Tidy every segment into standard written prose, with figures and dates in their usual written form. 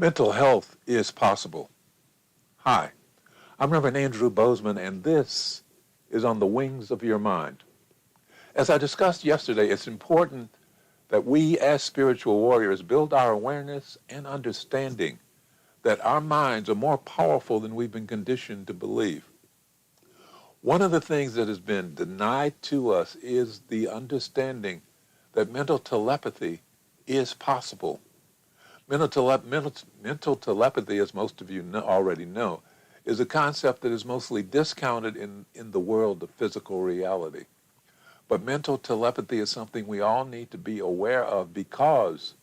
Mental health is possible. Hi, I'm Rev Andrew Bozeman, and this is On the Wings of Your Mind. As I discussed yesterday, it's important that we as spiritual warriors build our awareness and understanding that our minds are more powerful than we've been conditioned to believe. One of the things that has been denied to us is the understanding that mental telepathy is possible. Mental telepathy, as most of you already know, is a concept that is mostly discounted in the world of physical reality. But mental telepathy is something we all need to be aware of because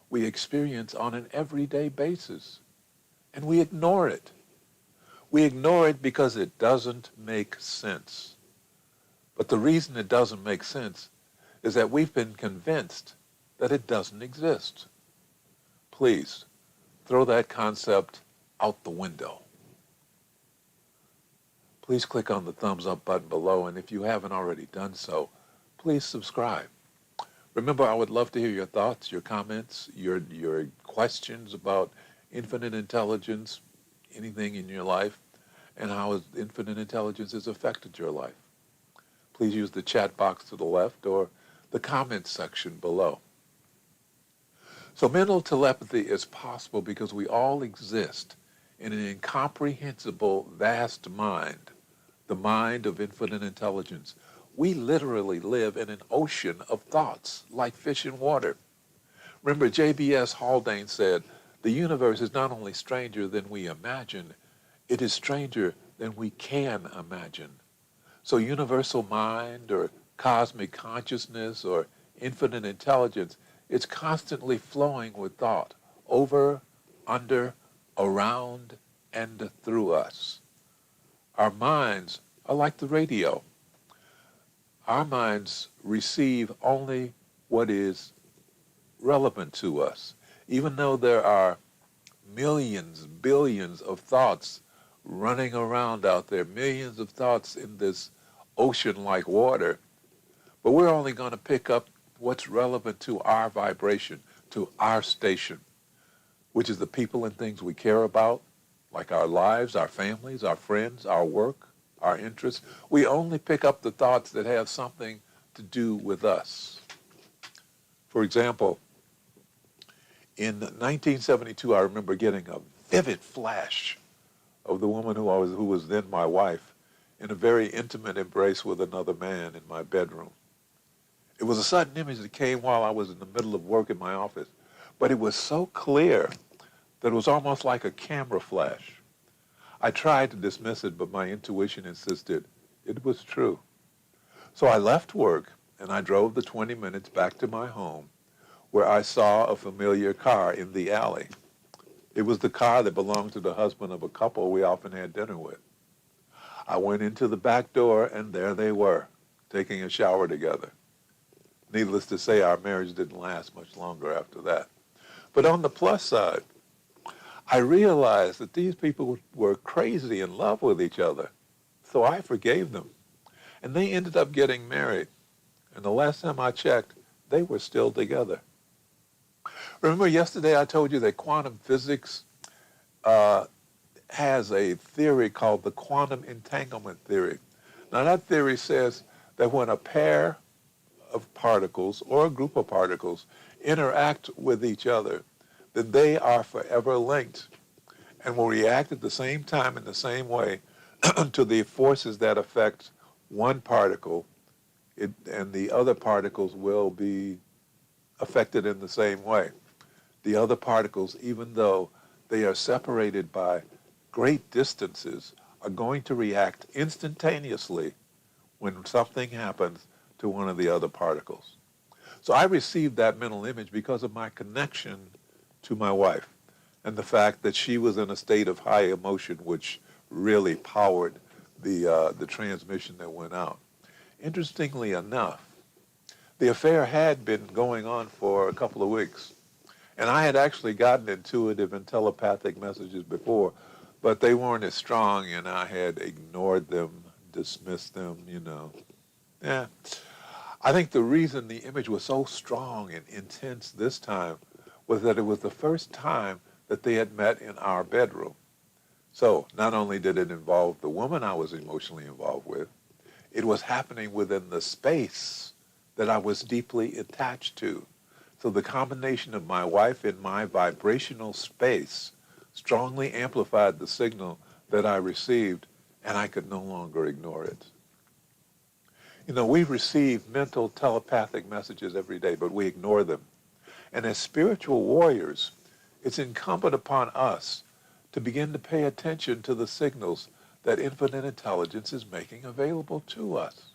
we experience on an everyday basis, and we ignore it. We ignore it because it doesn't make sense. But the reason it doesn't make sense is that we've been convinced that it doesn't exist. Please, throw that concept out the window. Please click on the thumbs up button below, and if you haven't already done so, please subscribe. Remember, I would love to hear your thoughts, your comments, your questions about infinite intelligence, anything in your life, and how infinite intelligence has affected your life. Please use the chat box to the left or the comments section below. So mental telepathy is possible because we all exist in an incomprehensible, vast mind, the mind of infinite intelligence. We literally live in an ocean of thoughts, like fish in water. Remember, J.B.S. Haldane said, the universe is not only stranger than we imagine, it is stranger than we can imagine. So universal mind or cosmic consciousness or infinite intelligence, it's constantly flowing with thought, over, under, around, and through us. Our minds are like the radio. Our minds receive only what is relevant to us. Even though there are millions, billions of thoughts running around out there, millions of thoughts in this ocean like water, but we're only going to pick up what's relevant to our vibration, to our station, which is the people and things we care about, like our lives, our families, our friends, our work, our interests. We only pick up the thoughts that have something to do with us. For example, in 1972, I remember getting a vivid flash of the woman who was then my wife in a very intimate embrace with another man in my bedroom. It was a sudden image that came while I was in the middle of work in my office, but it was so clear that it was almost like a camera flash. I tried to dismiss it, but my intuition insisted it was true. So I left work and I drove the 20 minutes back to my home, where I saw a familiar car in the alley. It was the car that belonged to the husband of a couple we often had dinner with. I went into the back door, and there they were, taking a shower together. Needless to say, our marriage didn't last much longer after that. But on the plus side, I realized that these people were crazy in love with each other. So I forgave them. And they ended up getting married. And the last time I checked, they were still together. Remember yesterday I told you that quantum physics has a theory called the quantum entanglement theory. Now that theory says that when a pair of particles or a group of particles interact with each other, then they are forever linked and will react at the same time in the same way to the forces that affect one particle, and the other particles will be affected in the same way. The other particles, even though they are separated by great distances, are going to react instantaneously when something happens to one of the other particles. So I received that mental image because of my connection to my wife and the fact that she was in a state of high emotion, which really powered the transmission that went out. Interestingly enough, the affair had been going on for a couple of weeks, and I had actually gotten intuitive and telepathic messages before, but they weren't as strong, and I had ignored them, dismissed them, Yeah. I think the reason the image was so strong and intense this time was that it was the first time that they had met in our bedroom. So not only did it involve the woman I was emotionally involved with, it was happening within the space that I was deeply attached to. So the combination of my wife in my vibrational space strongly amplified the signal that I received, and I could no longer ignore it. You know, we receive mental telepathic messages every day, but we ignore them. And as spiritual warriors, it's incumbent upon us to begin to pay attention to the signals that infinite intelligence is making available to us.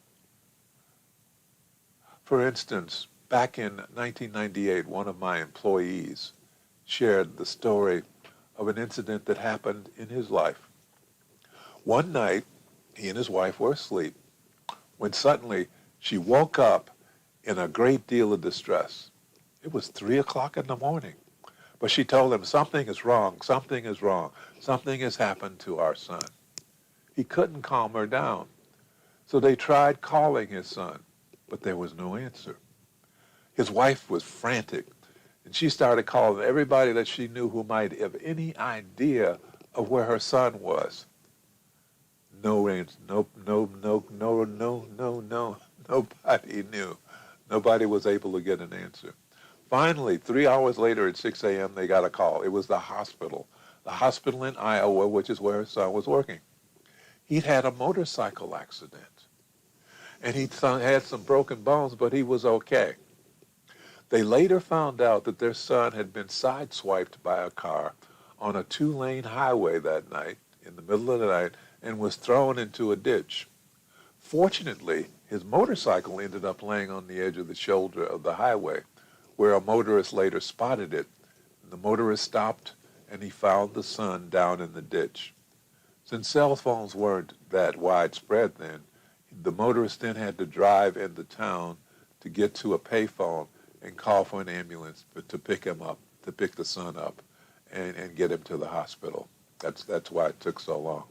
For instance, back in 1998, one of my employees shared the story of an incident that happened in his life. One night, he and his wife were asleep when suddenly she woke up in a great deal of distress. It was 3 o'clock in the morning, but she told him, something is wrong, something is wrong, something has happened to our son. He couldn't calm her down, so they tried calling his son, but there was no answer. His wife was frantic, and she started calling everybody that she knew who might have any idea of where her son was. No answer. No. Nobody knew. Nobody was able to get an answer. Finally, 3 hours later at 6 a.m., they got a call. It was the hospital in Iowa, which is where his son was working. He'd had a motorcycle accident, and he had some broken bones, but he was okay. They later found out that their son had been sideswiped by a car on a 2-lane highway that night, in the middle of the night, and was thrown into a ditch. Fortunately, his motorcycle ended up laying on the edge of the shoulder of the highway, where a motorist later spotted it. The motorist stopped, and he found the son down in the ditch. Since cell phones weren't that widespread then, the motorist then had to drive into town to get to a payphone and call for an ambulance to pick him up, to pick the son up and get him to the hospital. That's why it took so long.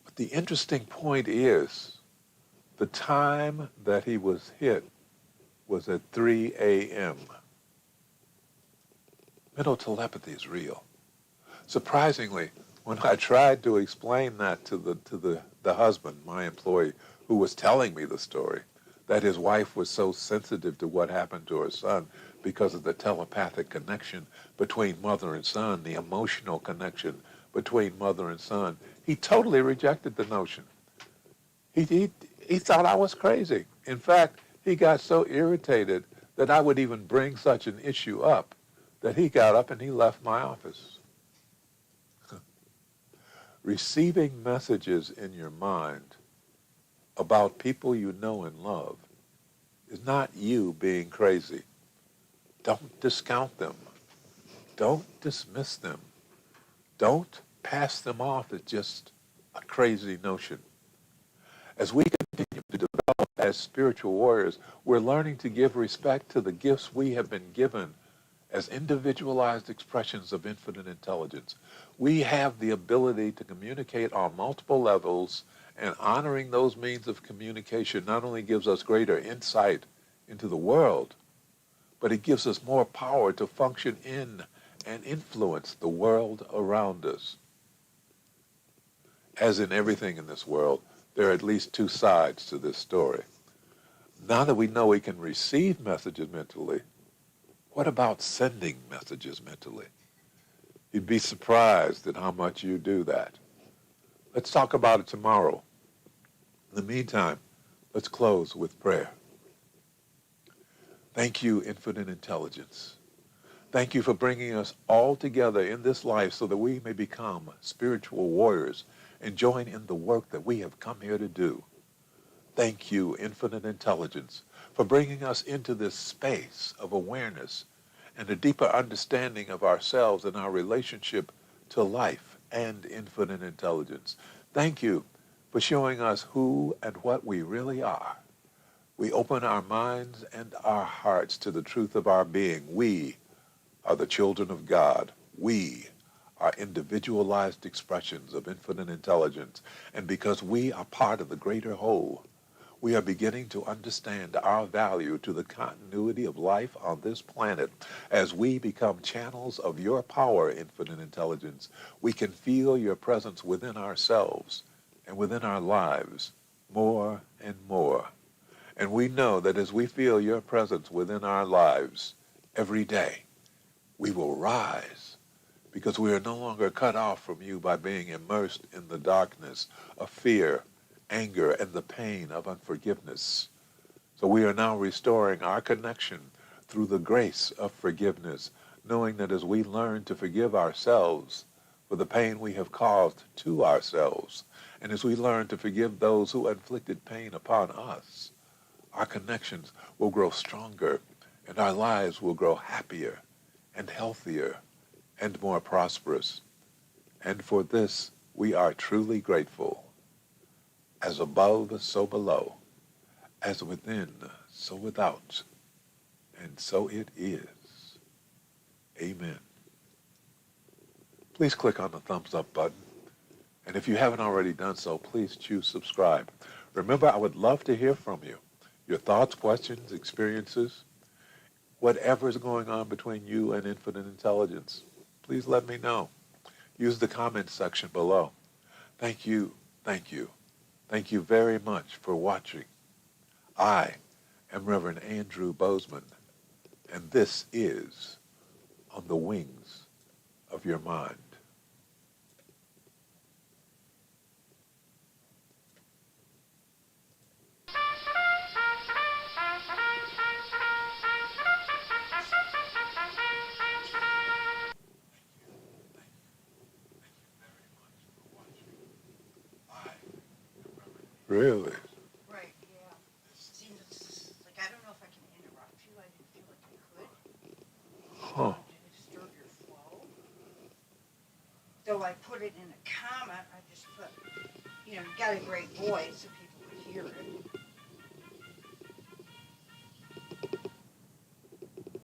But the interesting point is the time that he was hit was at 3 a.m. Mental telepathy is real. Surprisingly, when I tried to explain that to the husband, my employee, who was telling me the story, that his wife was so sensitive to what happened to her son because of the telepathic connection between mother and son, the emotional connection between mother and son, he totally rejected the notion. He thought I was crazy. In fact, he got so irritated that I would even bring such an issue up that he got up and he left my office. Receiving messages in your mind about people you know and love is not you being crazy. Don't discount them. Don't dismiss them. Don't pass them off as just a crazy notion. As we continue to develop as spiritual warriors, we're learning to give respect to the gifts we have been given as individualized expressions of infinite intelligence. We have the ability to communicate on multiple levels, and honoring those means of communication not only gives us greater insight into the world, but it gives us more power to function in and influence the world around us. As in everything in this world, there are at least two sides to this story. Now that we know we can receive messages mentally, what about sending messages mentally? You'd be surprised at how much you do that. Let's talk about it tomorrow. In the meantime, let's close with prayer. Thank you, Infinite Intelligence. Thank you for bringing us all together in this life so that we may become spiritual warriors and join in the work that we have come here to do. Thank you, Infinite Intelligence, for bringing us into this space of awareness and a deeper understanding of ourselves and our relationship to life and infinite intelligence. Thank you for showing us who and what we really are. We open our minds and our hearts to the truth of our being. We are the children of God. We are individualized expressions of infinite intelligence. And because we are part of the greater whole, we are beginning to understand our value to the continuity of life on this planet. As we become channels of your power, infinite intelligence, we can feel your presence within ourselves and within our lives more and more. And we know that as we feel your presence within our lives every day, we will rise because we are no longer cut off from you by being immersed in the darkness of fear, anger, and the pain of unforgiveness. So we are now restoring our connection through the grace of forgiveness, knowing that as we learn to forgive ourselves for the pain we have caused to ourselves, and as we learn to forgive those who inflicted pain upon us, our connections will grow stronger and our lives will grow happier and healthier and more prosperous. And for this, we are truly grateful. As above, so below. As within, so without. And so it is. Amen. Please click on the thumbs up button. And if you haven't already done so, please choose subscribe. Remember, I would love to hear from you. Your thoughts, questions, experiences, whatever is going on between you and infinite intelligence. Please let me know. Use the comment section below. Thank you, thank you, thank you very much for watching. I am Rev Andrew Bozeman, and this is On the Wings of Your Mind. Really? Right, yeah. Seems like I don't know if I can interrupt you. I didn't feel like I could. Huh. To disturb your flow. Though I put it in a comment, I just put, you know, you got a great voice so people could hear it.